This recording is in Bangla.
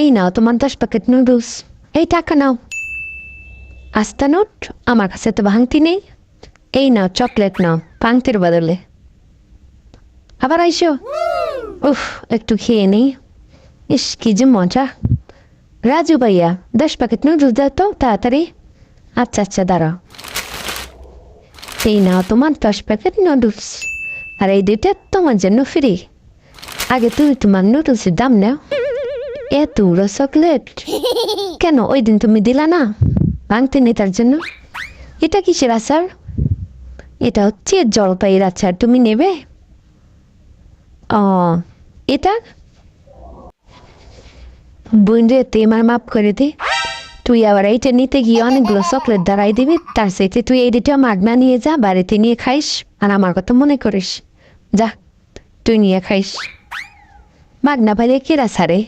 এই নাও তোমার 10 প্যাকেট নুডলস। এই টাকা নাও। আস্তা নোট, আমার কাছে তো ভাঙতি নেই। এই নাও চকলেট নাও ভাঙতির বদলে। আবার আইসো। উফ, একটু খেয়ে নেই। ইস কি যে মজা। রাজু ভাইয়া 10 প্যাকেট নুডলস দাও তো তাড়াতাড়ি। আচ্ছা আচ্ছা দাঁড়াও। এই নাও তোমার 10 প্যাকেট নুডলস। আর এই 2টা তোমার জন্য ফ্রি। আগে তুমি তোমার নুডলসের দাম নাও। এত বড় চকলেট কেন ওই দিন তুমি দিলা না ভাঙতে নেই তার জন্য? এটা কিসের আচার? এটা হচ্ছে জলপাইয়ের আচার, তুমি নেবে? ও এটা বোন রে তুই আমার মাফ করে দে। তুই আবার এইটা নিতে গিয়ে অনেকগুলো চকলেট দাঁড়াই দিবি, তার সাথে তুই এই 2টা মাগনা নিয়ে যা, বাড়িতে নিয়ে খাইস আর আমার কথা মনে করিস। যা তুই নিয়ে খাইস। মাগনা পাইলে কেরা ছাড়ে।